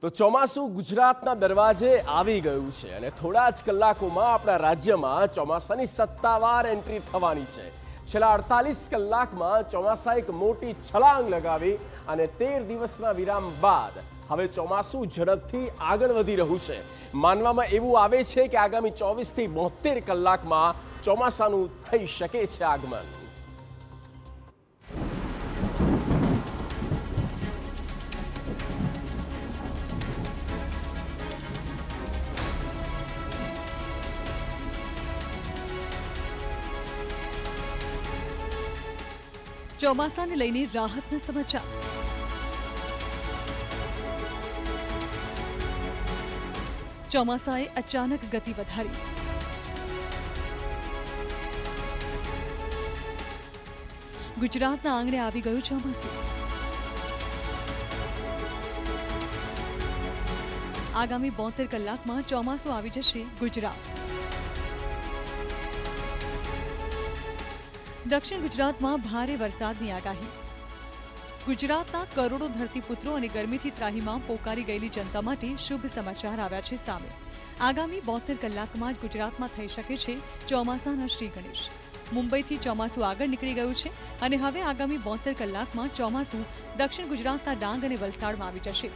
તો ચોમાસું ગુજરાતના દરવાજે આવી ગયું છે અને થોડા જ કલાકોમાં આપણા રાજ્યમાં ચોમાસાની સત્તાવાર એન્ટ્રી થવાની છે। છેલ્લા 48 કલાકમાં ચોમાસા એક મોટી છલાંગ લગાવી અને 13 દિવસના વિરામ બાદ હવે ચોમાસું ઝડપથી આગળ વધી રહ્યું છે। માનવામાં એવું આવે છે કે આગામી 24 થી 72 કલાકમાં ચોમાસાનું થઈ શકે છે આગમન। ચોમાસાને લઈને રાહતના સમાચાર। ચોમાસાએ અચાનક ગતિ વધારી। ગુજરાતના આંગણે આવી ગયું ચોમાસું। આગામી 72 કલાકમાં ચોમાસું આવી જશે ગુજરાત। દક્ષિણ ગુજરાતમાં ભારે વરસાદની આગાહી। ગુજરાતના કરોડો ધરતીપુત્રો અને ગરમીથી ત્રાહિમામ પોકારી ગયેલી જનતા માટે શુભ સમાચાર આવ્યા છે સામે। આગામી 72 કલાકમાં જ ગુજરાતમાં થઈ શકે છે ચોમાસાના શ્રી ગણેશ। મુંબઈથી ચોમાસું આગળ નીકળી ગયું છે અને હવે આગામી 72 કલાકમાં ચોમાસું દક્ષિણ ગુજરાતના ડાંગ અને વલસાડમાં આવી જશે,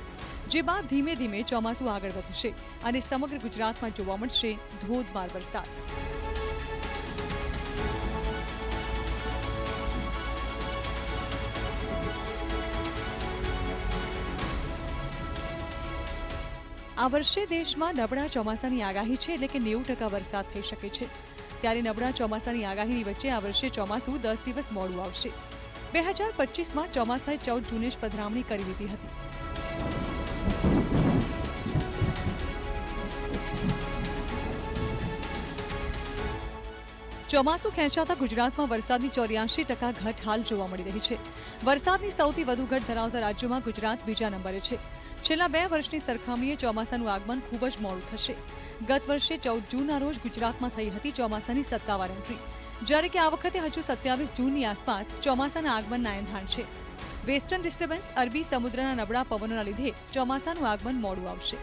જે બાદ ધીમે ધીમે ચોમાસું આગળ વધશે અને સમગ્ર ગુજરાતમાં જોવા મળશે ધોધમાર વરસાદ। આ વર્ષે દેશમાં નબળા ચોમાસાની આગાહી છે, એટલે કે 90% વરસાદ થઈ શકે છે। ત્યારે નબળા ચોમાસાની આગાહીની વચ્ચે આ વર્ષે ચોમાસું 10 દિવસ મોડું આવશે। 2025માં ચોમાસાએ 14 જૂને જ પધરામણી કરી લીધી હતી। ચોમાસું ખેંચાતા ગુજરાતમાં વરસાદની 84% ઘટ હાલ જોવા મળી રહી છે। વરસાદની સૌથી વધુ ઘટ ધરાવતા રાજ્યોમાં ગુજરાત બીજા નંબરે છે। છેલ્લા 2 વર્ષની સરખામણીએ ચોમાસાનું આગમન ખૂબ જ મોડું થશે। ગત વર્ષે 14 જૂનના રોજ ગુજરાતમાં થઈ હતી ચોમાસાની સત્તાવાર એન્ટ્રી, જ્યારે કે આ વખતે હજુ 27 જૂનની આસપાસ ચોમાસાના આગમનના એંધાણ છે। વેસ્ટર્ન ડિસ્ટર્બન્સ અરબી સમુદ્રના નબળા પવનોના લીધે ચોમાસાનું આગમન મોડું આવશે।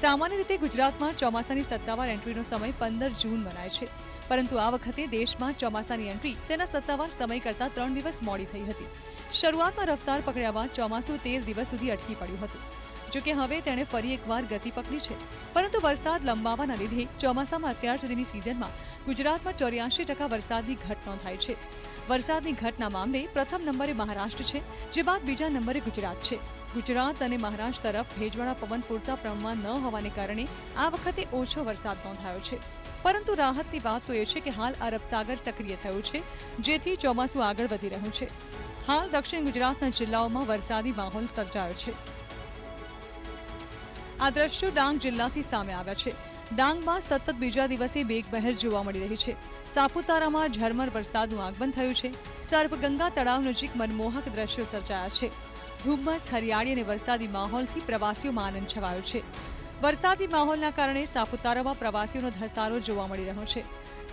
સામાન્ય રીતે ગુજરાતમાં ચોમાસાની સત્તાવાર એન્ટ્રીનો સમય 15 જૂન મનાય છે, પરંતુ આ વખતે દેશમાં ચોમાસાની એન્ટ્રી તેના સત્તાવાર સમય કરતાં 3 દિવસ મોડી થઈ હતી। શરૂઆતમાં રફતાર પકડ્યા બાદ ચોમાસું 13 દિવસ સુધી અટકી પડ્યું હતું, જોકે હવે તેણે ફરી એકવાર ગતિ પકડી છે। પરંતુ વરસાદ લંબાવાના લીધે ચોમાસામાં અત્યાર સુધીની સિઝનમાં ગુજરાતમાં 84% વરસાદની ઘટ નોંધાઈ છે। વરસાદની ઘટના મામલે પ્રથમ નંબરે મહારાષ્ટ્ર છે, જે બાદ બીજા નંબરે ગુજરાત છે। ગુજરાત અને મહારાષ્ટ્ર તરફ ભેજવાળા પવન પૂરતા પ્રમાણમાં ન હોવાને કારણે આ વખતે ઓછો વરસાદ નોંધાયો છે। પરંતુ રાહતની વાત તો એ છે કે હાલ અરબ સાગર સક્રિય થયું છે, જેથી ચોમાસું આગળ વધી રહ્યું છે। હાલ દક્ષિણ ગુજરાતના જિલ્લાઓમાં વરસાદી માહોલ સર્જાયો છે। આ દ્રશ્યો ડાંગ જિલ્લાથી સામે આવ્યા છે। ડાંગમાં સતત બીજા દિવસે મેઘમહેર જોવા મળી રહી છે। સાપુતારામાં ઝરમર વરસાદનું આગમન થયું છે। સર્પગંગા તળાવ નજીક મનમોહક દ્રશ્યો સર્જાયા છે। ધુમ્મસ, હરિયાળી અને વરસાદી માહોલથી પ્રવાસીઓમાં આનંદ છવાયો છે। વરસાદી માહોલના કારણે સાપુતારામાં પ્રવાસીઓનો ધસારો જોવા મળી રહ્યો છે।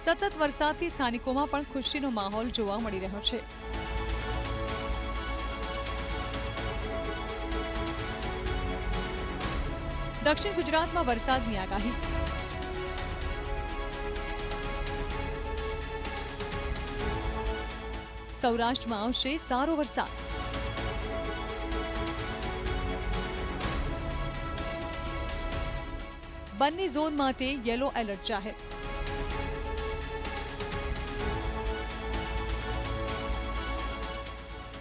સતત વરસાદથી સ્થાનિકોમાં પણ ખુશીનો માહોલ જોવા મળી રહ્યો છે। દક્ષિણ ગુજરાતમાં વરસાદની આગાહી। સૌરાષ્ટ્રમાં આવશે સારો વરસાદ। બંને ઝોન માટે યલો એલર્ટ જાહેર।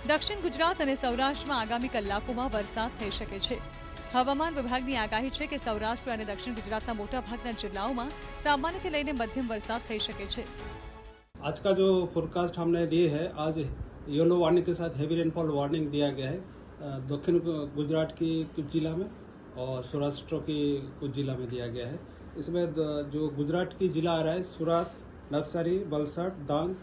દક્ષિણ ગુજરાત અને સૌરાષ્ટ્રમાં આગામી કલાકોમાં વરસાદ થઈ શકે છે। હવામાન વિભાગની આગાહી છે કે સૌરાષ્ટ્ર અને દક્ષિણ ગુજરાતના મોટાભાગના જિલ્લાઓમાં સામાન્યથી લઈને મધ્યમ વરસાદ થઈ શકે છે। आज का जो फोरकास्ट हमने दिए है, आज येलो वार्निंग के साथ हैवी रेनफॉल वार्निंग दिया गया है दक्षिण गुजरात की कुछ जिला में और सौराष्ट्र की कुछ जिला में दिया गया है। इसमें जो गुजरात की जिला आ रहा है सूरत, नवसारी, वलसाड, डांग,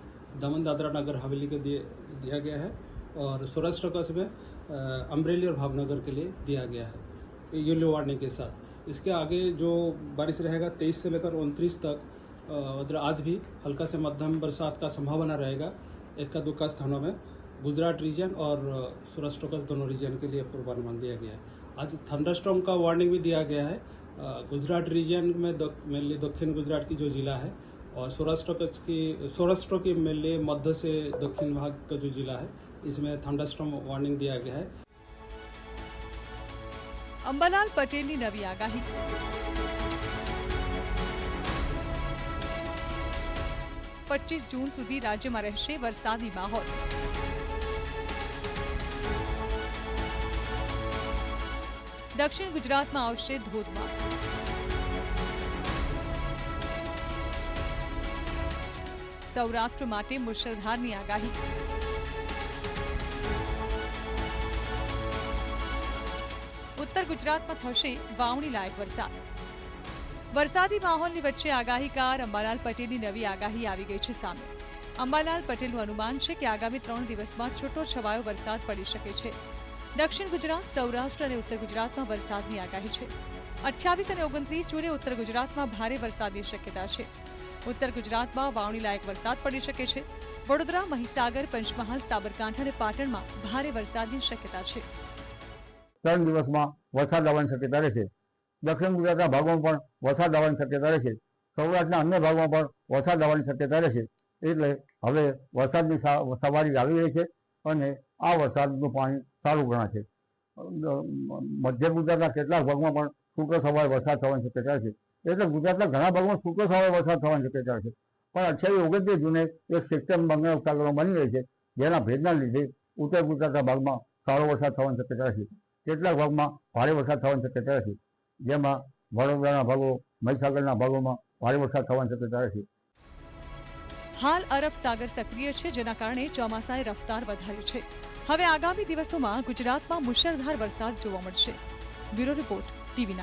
दमन, दादरा नगर हवेली के दिया गया है और सौराष्ट्र का इसमें अमरेली और भावनगर के लिए दिया गया है येलो वार्निंग के साथ। इसके आगे जो बारिश रहेगा 23 से लेकर 29 तक, मतलब आज भी हल्का से मध्यम बरसात का संभावना रहेगा। एक्का दुक्का स्थानों में गुजरात रीजन और सौराष्ट्र कच्छ दोनों रीजन के लिए पूर्वानुमान दिया गया है। आज थंडरस्टॉर्म का वार्निंग भी दिया गया है। गुजरात रीजन में मेनली दक्षिण गुजरात की जो जिला है और सौराष्ट्र की मेनली मध्य से दक्षिण भाग का जो जिला है इसमें थंडरस्टॉर्म वार्निंग दिया गया है। અંબાલાલ પટેલની નવી આગાહી. 25 જૂન સુધી રાજ્યમાં રહેશે વરસાદી માહોલ. દક્ષિણ ગુજરાતમાં આવશે ધોધમાર. સૌરાષ્ટ્ર માટે મુશળધારની આગાહી. ઉત્તર ગુજરાતમાં થશે વાવણી લાયક વરસાદ. વરસાદી માહોલની વચ્ચે આગાહીકાર અંબાલાલ પટેલની નવી આગાહી આવી ગઈ છે સામે. અંબાલાલ પટેલનું અનુમાન છે કે આગામી 3 દિવસમાં છૂટો છવાયો વરસાદ પડી શકે છે. દક્ષિણ ગુજરાત, સૌરાષ્ટ્ર અને ઉત્તર ગુજરાતમાં વરસાદની આગાહી છે. 28 અને 29 જૂને ઉત્તર ગુજરાતમાં ભારે વરસાદની શક્યતા છે. ઉત્તર ગુજરાતમાં વાવણી લાયક વરસાદ પડી શકે છે. વડોદરા, મહીસાગર, પંચમહાલ, સાબરકાંઠા અને પાટણમાં ભારે વરસાદની શક્યતા છે. 3 દિવસમાં વરસાદ આવવાની શક્યતા રહેશે. દક્ષિણ ગુજરાતના ભાગોમાં પણ વરસાદ આવવાની શક્યતા રહેશે. સૌરાષ્ટ્રના અન્ય ભાગમાં પણ વરસાદ આવવાની શક્યતા રહેશે. એટલે હવે વરસાદની સવારી આવી રહી છે અને આ વરસાદનું પાણી સારું ગણાશે. મધ્ય ગુજરાતના કેટલાક ભાગમાં પણ છૂટો છવાયો વરસાદ થવાની શક્યતા છે. એટલે ગુજરાતના ઘણા ભાગમાં છૂટો છવાયો વરસાદ થવાની શક્યતા છે. પણ 28-29 જૂને એક સિસ્ટમ બંગાળ ઉપસાગરમાં બની રહી છે, જેના ભેજના લીધે ઉત્તર ગુજરાતના ભાગમાં સારો વરસાદ થવાની શક્યતા છે. કેટલાક ભાગમાં ભારે વરસાદ થવાની શક્યતા છે, જેમાં વડોદરાના ભાગો, મહીસાગરના ભાગોમાં ભારે વરસાદ થવાની શક્યતા છે. હાલ અરબ સાગર સક્રિય છે, જેના કારણે ચોમાસાએ રફતાર વધારી છે. હવે આગામી દિવસોમાં ગુજરાતમાં મુશળધાર વરસાદ જોવા મળશે. Bureau report, TV9.